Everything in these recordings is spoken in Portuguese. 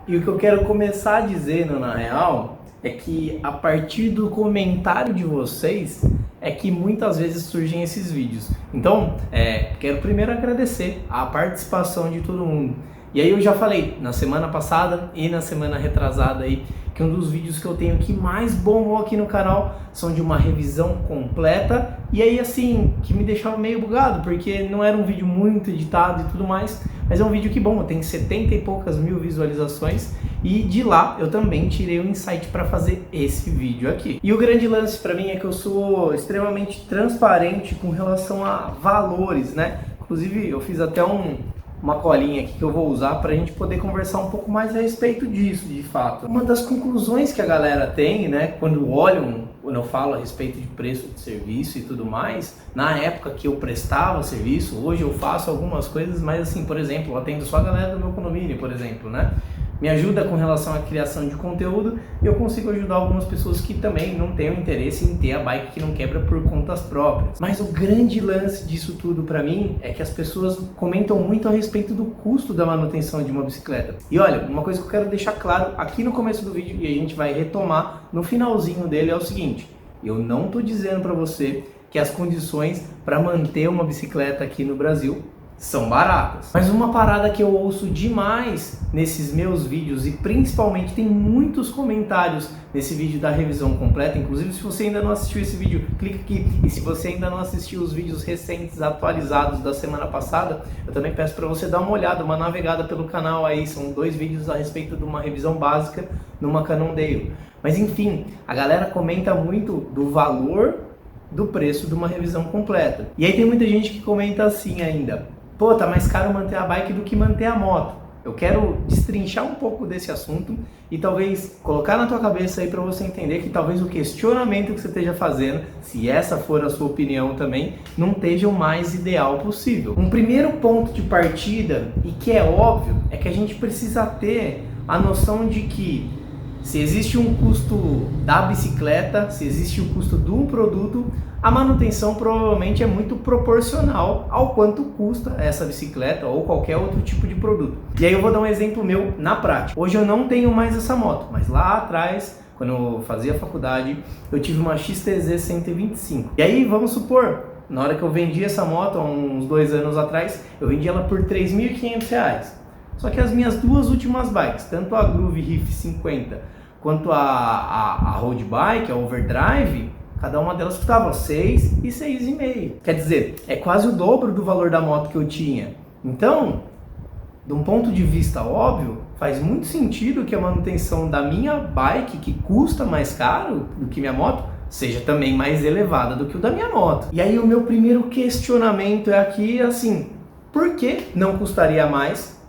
E o que eu quero começar dizendo, na real, é que a partir do comentário de vocês é que muitas vezes surgem esses vídeos. Então, quero primeiro agradecer a participação de todo mundo. E aí eu já falei na semana passada e na semana retrasada aí que um dos vídeos que eu tenho que mais bombou aqui no canal são de uma revisão completa. E aí assim, que me deixava meio bugado, porque não era um vídeo muito editado e tudo mais, mas é um vídeo que, bom, tem 70 e poucas mil visualizações. E de lá eu também tirei um insight para fazer esse vídeo aqui. E o grande lance para mim é que eu sou extremamente transparente com relação a valores, né? Inclusive eu fiz até uma colinha aqui que eu vou usar para a gente poder conversar um pouco mais a respeito disso, de fato. Uma das conclusões que a galera tem, né, quando eu falo a respeito de preço de serviço e tudo mais, na época que eu prestava serviço, hoje eu faço algumas coisas, mas assim, por exemplo, eu atendo só a galera do meu condomínio, por exemplo, né? Me ajuda com relação à criação de conteúdo e eu consigo ajudar algumas pessoas que também não têm o interesse em ter a bike que não quebra por contas próprias. Mas o grande lance disso tudo para mim é que as pessoas comentam muito a respeito do custo da manutenção de uma bicicleta. E olha, uma coisa que eu quero deixar claro aqui no começo do vídeo e a gente vai retomar no finalzinho dele é o seguinte: eu não estou dizendo para você que as condições para manter uma bicicleta aqui no Brasil são baratas. Mas uma parada que eu ouço demais nesses meus vídeos, e principalmente tem muitos comentários nesse vídeo da revisão completa, inclusive se você ainda não assistiu esse vídeo, clica aqui, e se você ainda não assistiu os vídeos recentes atualizados da semana passada, eu também peço para você dar uma olhada, uma navegada pelo canal aí, são 2 vídeos a respeito de uma revisão básica numa Cannondale. Mas enfim, a galera comenta muito do valor do preço de uma revisão completa. E aí tem muita gente que comenta assim ainda: pô, tá mais caro manter a bike do que manter a moto. Eu quero destrinchar um pouco desse assunto e talvez colocar na tua cabeça aí para você entender que talvez o questionamento que você esteja fazendo, se essa for a sua opinião também, não esteja o mais ideal possível. Um primeiro ponto de partida, e que é óbvio, é que a gente precisa ter a noção de que se existe um custo da bicicleta, se existe o custo do produto, a manutenção provavelmente é muito proporcional ao quanto custa essa bicicleta ou qualquer outro tipo de produto. E aí eu vou dar um exemplo meu na prática. Hoje eu não tenho mais essa moto, mas lá atrás, quando eu fazia faculdade, eu tive uma XTZ 125. E aí vamos supor, na hora que eu vendi essa moto, há uns 2 anos atrás, eu vendi ela por R$ 3.500. Só que as minhas 2 últimas bikes, tanto a Groove Reef 50 quanto a Road Bike, a Overdrive, cada uma delas custava 6 e 6,5. Quer dizer, é quase o dobro do valor da moto que eu tinha. Então, de um ponto de vista óbvio, faz muito sentido que a manutenção da minha bike, que custa mais caro do que minha moto, seja também mais elevada do que o da minha moto. E aí o meu primeiro questionamento é aqui, assim: por que não custaria mais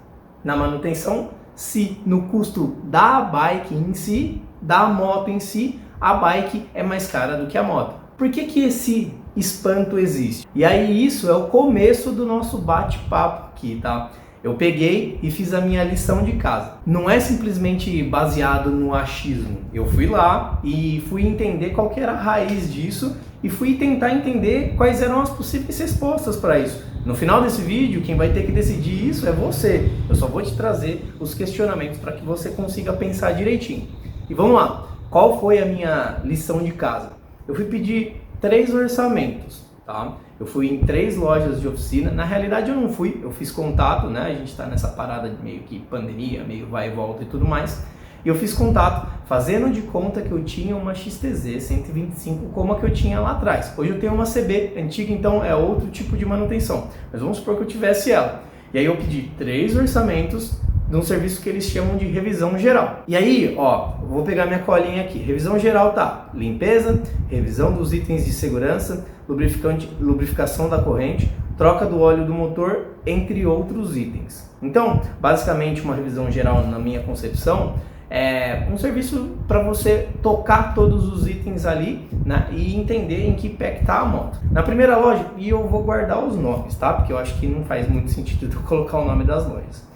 na manutenção se no custo da bike em si, da moto em si, a bike é mais cara do que a moto? Por que que esse espanto existe? E aí isso é o começo do nosso bate-papo aqui, tá? Eu peguei e fiz a minha lição de casa. Não é simplesmente baseado no achismo. Eu fui lá e fui entender qual que era a raiz disso e fui tentar entender quais eram as possíveis respostas para isso. No final desse vídeo, quem vai ter que decidir isso é você. Eu só vou te trazer os questionamentos para que você consiga pensar direitinho. E vamos lá. Qual foi a minha lição de casa? Eu fui pedir 3 orçamentos, tá? Eu fui em 3 lojas de oficina. Na realidade eu não fui, eu fiz contato, né? A gente tá nessa parada de meio que pandemia, meio vai e volta e tudo mais. E eu fiz contato, fazendo de conta que eu tinha uma XTZ 125 como a que eu tinha lá atrás. Hoje eu tenho uma CB antiga, então é outro tipo de manutenção. Mas vamos supor que eu tivesse ela. E aí eu pedi 3 orçamentos de um serviço que eles chamam de revisão geral. E aí, ó, vou pegar minha colinha aqui. Revisão geral tá: limpeza, revisão dos itens de segurança, lubrificação da corrente, troca do óleo do motor, entre outros itens. Então, basicamente, uma revisão geral, na minha concepção, é um serviço para você tocar todos os itens ali, né, e entender em que pé que tá a moto. Na primeira loja, e eu vou guardar os nomes, tá? Porque eu acho que não faz muito sentido eu colocar o nome das lojas.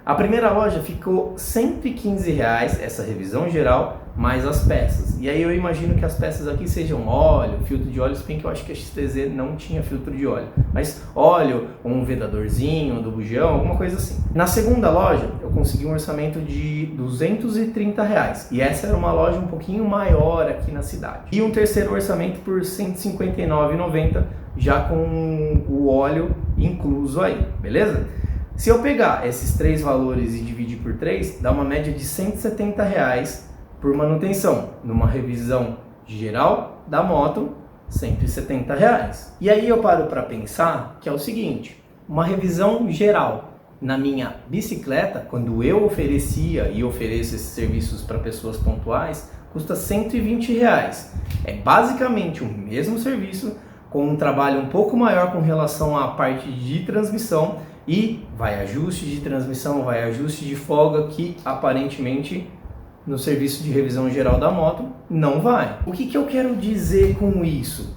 A primeira loja ficou R$ 115, essa revisão geral, mais as peças. E aí eu imagino que as peças aqui sejam óleo, filtro de óleo, se bem que eu acho que a XTZ não tinha filtro de óleo. Mas óleo, um vedadorzinho do bujão, alguma coisa assim. Na segunda loja, eu consegui um orçamento de R$ 230. E essa era uma loja um pouquinho maior aqui na cidade. E um terceiro orçamento por R$ 159,90, já com o óleo incluso aí, beleza? Se eu pegar esses três valores e dividir por 3, dá uma média de R$ 170 por manutenção. Numa revisão geral da moto, R$ 170. E aí eu paro para pensar que é o seguinte, uma revisão geral na minha bicicleta, quando eu oferecia e ofereço esses serviços para pessoas pontuais, custa R$ 120. É basicamente o mesmo serviço, com um trabalho um pouco maior com relação à parte de transmissão, e vai ajuste de transmissão, vai ajuste de folga, que aparentemente no serviço de revisão geral da moto não vai. O que eu quero dizer com isso?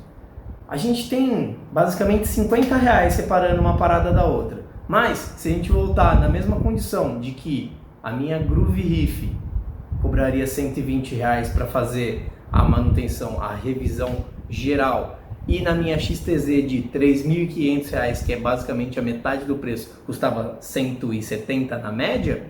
A gente tem basicamente R$ 50 separando uma parada da outra, mas se a gente voltar na mesma condição de que a minha Groove Riff cobraria R$ 120 para fazer a manutenção, a revisão geral, e na minha XTZ de R$ 3.500, que é basicamente a metade do preço, custava R$ 170 na média,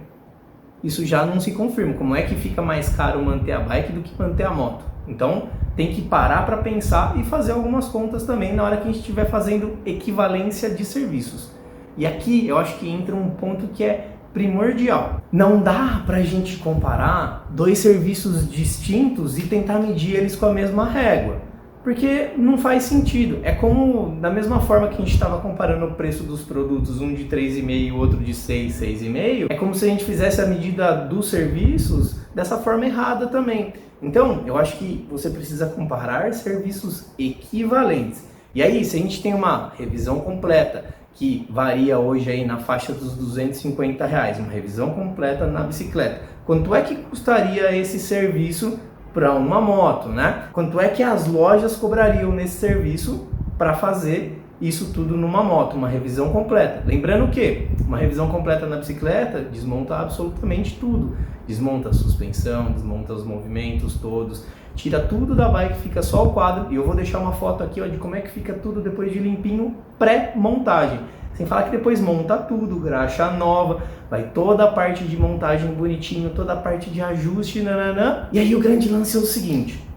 isso já não se confirma. Como é que fica mais caro manter a bike do que manter a moto? Então tem que parar para pensar e fazer algumas contas também na hora que a gente estiver fazendo equivalência de serviços. E aqui eu acho que entra um ponto que é primordial. Não dá para a gente comparar dois serviços distintos e tentar medir eles com a mesma régua, porque não faz sentido. É como, da mesma forma que a gente estava comparando o preço dos produtos, um de 3,5 e o outro de 6, 6,5, é como se a gente fizesse a medida dos serviços dessa forma errada também. Então, eu acho que você precisa comparar serviços equivalentes. E aí, se a gente tem uma revisão completa, que varia hoje aí na faixa dos R$ 250, uma revisão completa na bicicleta, quanto é que custaria esse serviço para uma moto, né? Quanto é que as lojas cobrariam nesse serviço para fazer isso tudo numa moto, uma revisão completa? Lembrando que uma revisão completa na bicicleta desmonta absolutamente tudo. Desmonta a suspensão, desmonta os movimentos todos, tira tudo da bike, fica só o quadro. E eu vou deixar uma foto aqui, ó, de como é que fica tudo depois de limpinho, pré-montagem. Sem falar que depois monta tudo, graxa nova, vai toda a parte de montagem bonitinho, toda a parte de ajuste, nananã. E aí o grande lance é o seguinte,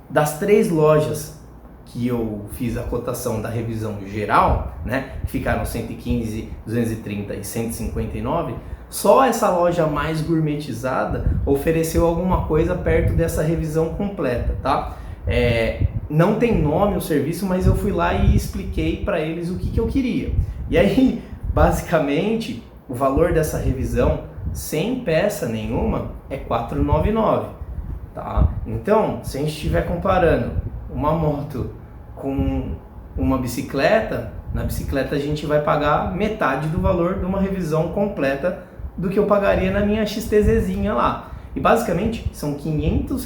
das 3 lojas que eu fiz a cotação da revisão geral, né, que ficaram 115, 230 e 159, só essa loja mais gourmetizada ofereceu alguma coisa perto dessa revisão completa, tá? Não tem nome o serviço, mas eu fui lá e expliquei para eles o que eu queria. E aí, basicamente, o valor dessa revisão, sem peça nenhuma, é R$ 499, tá? Então, se a gente estiver comparando uma moto com uma bicicleta, na bicicleta a gente vai pagar metade do valor de uma revisão completa do que eu pagaria na minha XTZzinha lá. E basicamente, são R$ 500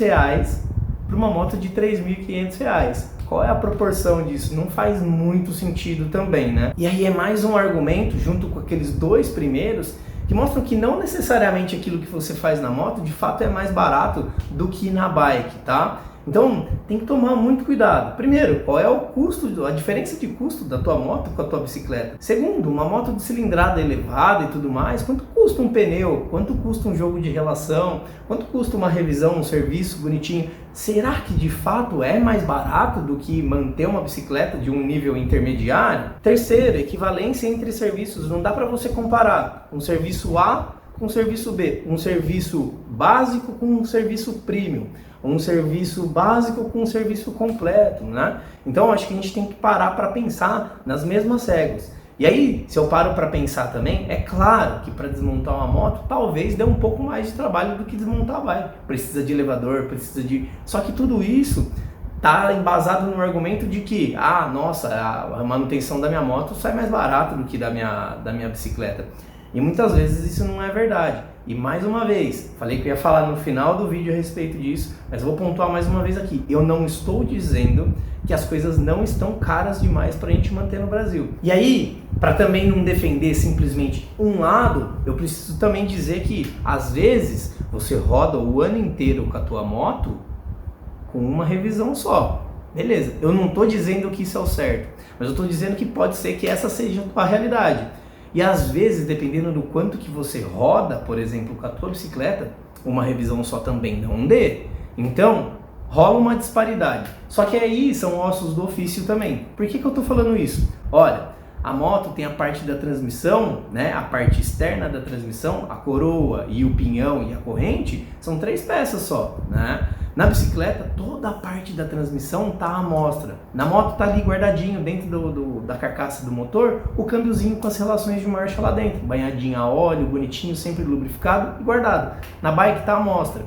para uma moto de R$ 3.500. Qual é a proporção disso? Não faz muito sentido também, né? E aí é mais um argumento, junto com aqueles 2 primeiros, que mostram que não necessariamente aquilo que você faz na moto, de fato, é mais barato do que na bike, tá? Então, tem que tomar muito cuidado. Primeiro, qual é o custo, a diferença de custo da tua moto com a tua bicicleta? Segundo, uma moto de cilindrada elevada e tudo mais, quanto custa um pneu? Quanto custa um jogo de relação? Quanto custa uma revisão, um serviço bonitinho? Será que de fato é mais barato do que manter uma bicicleta de um nível intermediário? Terceiro, equivalência entre serviços. Não dá para você comparar um serviço A com um serviço B, um serviço básico com um serviço premium, um serviço básico com um serviço completo, né? Então acho que a gente tem que parar para pensar nas mesmas regras. E aí, se eu paro para pensar também, é claro que para desmontar uma moto, talvez dê um pouco mais de trabalho do que desmontar a bike. Precisa de elevador, precisa de... Só que tudo isso tá embasado no argumento de que, nossa, a manutenção da minha moto sai mais barato do que da minha bicicleta. E muitas vezes isso não é verdade. E mais uma vez, falei que eu ia falar no final do vídeo a respeito disso, mas vou pontuar mais uma vez aqui. Eu não estou dizendo que as coisas não estão caras demais para a gente manter no Brasil. E aí, para também não defender simplesmente um lado, eu preciso também dizer que às vezes você roda o ano inteiro com a tua moto com uma revisão só. Beleza, eu não estou dizendo que isso é o certo, mas eu estou dizendo que pode ser que essa seja a realidade. E às vezes, dependendo do quanto que você roda, por exemplo, com a tua bicicleta, uma revisão só também não dê. Então, rola uma disparidade. Só que aí são ossos do ofício também. Por que eu estou falando isso? Olha, a moto tem a parte da transmissão, né? A parte externa da transmissão, a coroa e o pinhão e a corrente, são 3 peças só, né? Na bicicleta, toda a parte da transmissão está à mostra. Na moto está ali guardadinho dentro da carcaça do motor, o câmbiozinho com as relações de marcha lá dentro. Banhadinho a óleo, bonitinho, sempre lubrificado e guardado. Na bike está à mostra.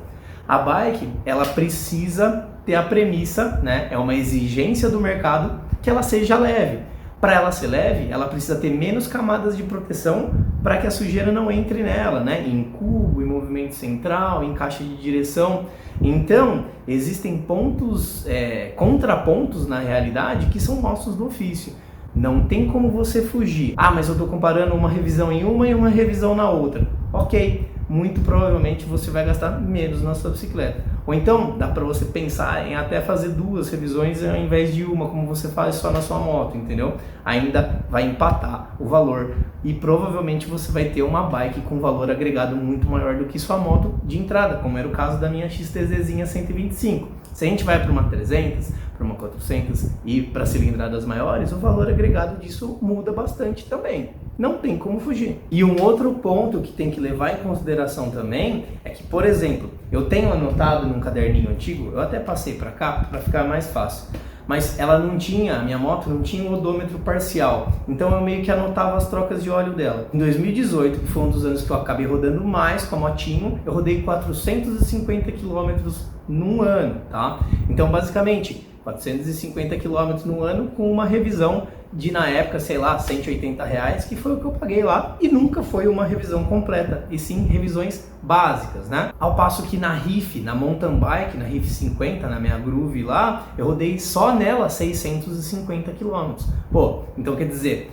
A bike, ela precisa ter a premissa, né? É uma exigência do mercado que ela seja leve. Para ela ser leve, ela precisa ter menos camadas de proteção para que a sujeira não entre nela, né? Em cubo, em movimento central, em caixa de direção. Então, existem pontos, contrapontos na realidade que são ossos do ofício. Não tem como você fugir. Ah, mas eu estou comparando uma revisão em uma e uma revisão na outra. Ok, muito provavelmente você vai gastar menos na sua bicicleta. Ou então, dá para você pensar em até fazer 2 revisões ao invés de uma, como você faz só na sua moto, entendeu? Ainda vai empatar o valor e provavelmente você vai ter uma bike com valor agregado muito maior do que sua moto de entrada, como era o caso da minha XTZzinha 125. Se a gente vai para uma 300, para uma 400 e para cilindradas maiores, o valor agregado disso muda bastante também. Não tem como fugir. E um outro ponto que tem que levar em consideração também é que, por exemplo, eu tenho anotado num caderninho antigo, eu até passei para cá para ficar mais fácil, mas ela não tinha, a minha moto não tinha um odômetro parcial, então eu meio que anotava as trocas de óleo dela. Em 2018, que foi um dos anos que eu acabei rodando mais com a motinho, eu rodei 450 km num ano, tá? Então, basicamente, 450 km no ano com uma revisão de, na época, sei lá, R$180, que foi o que eu paguei lá, e nunca foi uma revisão completa, e sim revisões básicas, né? Ao passo que na Riff, na mountain bike, na Riff 50, na minha Groove lá, eu rodei só nela 650 km. Pô, então quer dizer,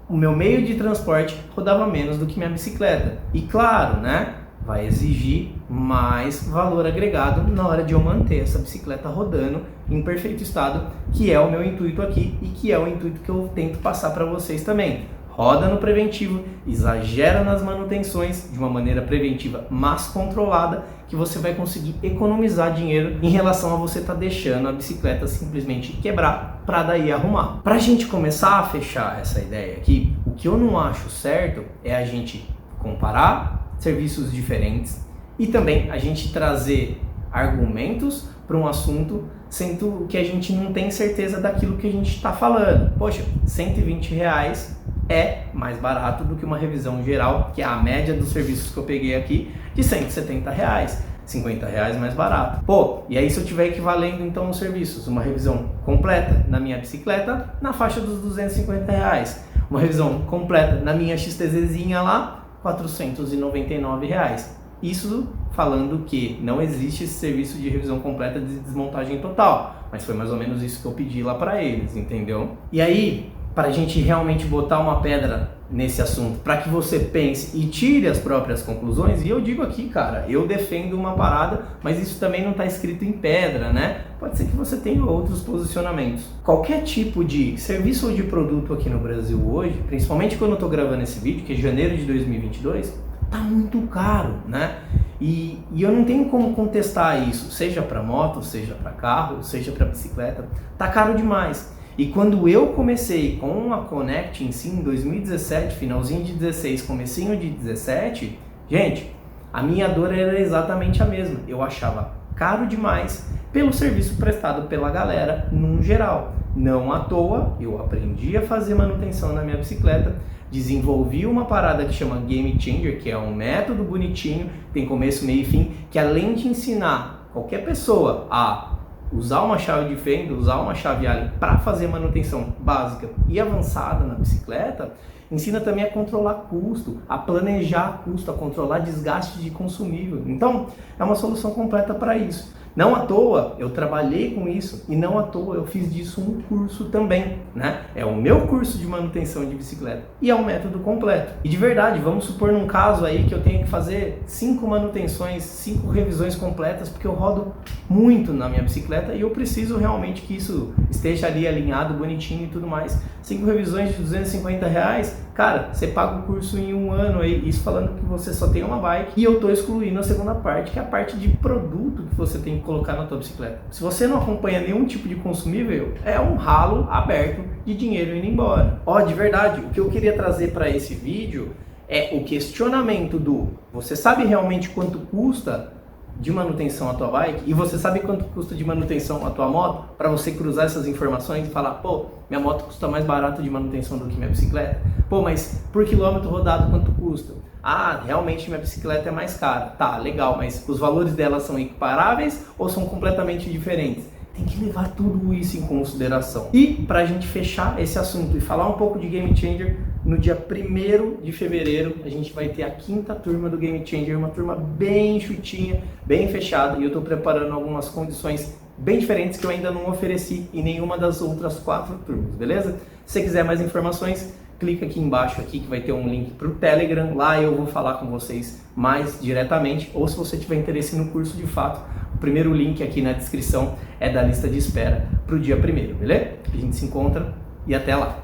o meu meio de transporte rodava menos do que minha bicicleta. E claro, né? Vai exigir mais valor agregado na hora de eu manter essa bicicleta rodando em perfeito estado, que é o meu intuito aqui e que é o intuito que eu tento passar para vocês também. Roda no preventivo, exagera nas manutenções de uma maneira preventiva, mas controlada, que você vai conseguir economizar dinheiro em relação a você estar deixando a bicicleta simplesmente quebrar para daí arrumar. Para a gente começar a fechar essa ideia aqui, o que eu não acho certo é a gente comparar serviços diferentes e também a gente trazer argumentos para um assunto, sendo que a gente não tem certeza daquilo que a gente está falando. Poxa, R$120 é mais barato do que uma revisão geral, que é a média dos serviços que eu peguei aqui, de R$170, R$50 mais barato. Pô, e aí se eu tiver equivalendo então os serviços, uma revisão completa na minha bicicleta, na faixa dos R$250, uma revisão completa na minha XTZzinha lá, R$499. Isso falando que não existe esse serviço de revisão completa de desmontagem total, mas foi mais ou menos isso que eu pedi lá para eles, entendeu? E aí, para a gente realmente botar uma pedra nesse assunto, para que você pense e tire as próprias conclusões, e eu digo aqui, cara, eu defendo uma parada, mas isso também não está escrito em pedra, né? Pode ser que você tenha outros posicionamentos. Qualquer tipo de serviço ou de produto aqui no Brasil hoje, principalmente quando eu estou gravando esse vídeo, que é janeiro de 2022, tá muito caro, né? E eu não tenho como contestar isso, seja para moto, seja para carro, seja para bicicleta, tá caro demais. E quando eu comecei com a Connect em si, em 2017, finalzinho de 16, comecinho de 17, gente, a minha dor era exatamente a mesma. Eu achava caro demais pelo serviço prestado pela galera num geral. Não à toa, eu aprendi a fazer manutenção na minha bicicleta, desenvolvi uma parada que chama Game Changer, que é um método bonitinho, tem começo, meio e fim, que além de ensinar qualquer pessoa a usar uma chave de fenda, usar uma chave Allen para fazer manutenção básica e avançada na bicicleta, ensina também a controlar custo, a planejar custo, a controlar desgaste de consumível. Então, é uma solução completa para isso. Não à toa eu trabalhei com isso e não à toa eu fiz disso um curso também, né? É o meu curso de manutenção de bicicleta e é um método completo. E de verdade, vamos supor num caso aí que eu tenho que fazer 5 manutenções, 5 revisões completas, porque eu rodo muito na minha bicicleta e eu preciso realmente que isso esteja ali alinhado, bonitinho e tudo mais. 5 revisões de R$250, cara, você paga o curso em um ano aí, isso falando que você só tem uma bike, e eu tô excluindo a segunda parte, que é a parte de produto que você tem que colocar na tua bicicleta. Se você não acompanha nenhum tipo de consumível, é um ralo aberto de dinheiro indo embora. Ó, de verdade, o que eu queria trazer para esse vídeo é o questionamento do: você sabe realmente quanto custa de manutenção a tua bike? E você sabe quanto custa de manutenção a tua moto? Para você cruzar essas informações e falar: pô, minha moto custa mais barato de manutenção do que minha bicicleta. Pô, mas por quilômetro rodado quanto custa? Ah, realmente minha bicicleta é mais cara. Tá, legal, mas os valores dela são equiparáveis ou são completamente diferentes? Tem que levar tudo isso em consideração. E para a gente fechar esse assunto e falar um pouco de Game Changer, no dia 1º de fevereiro a gente vai ter a 5ª turma do Game Changer, uma turma bem chutinha, bem fechada, e eu estou preparando algumas condições bem diferentes que eu ainda não ofereci em nenhuma das outras 4 turmas, beleza? Se você quiser mais informações, clica aqui embaixo aqui que vai ter um link para o Telegram, lá eu vou falar com vocês mais diretamente, ou se você tiver interesse no curso de fato, o primeiro link aqui na descrição é da lista de espera para o dia 1º, beleza? A gente se encontra e até lá!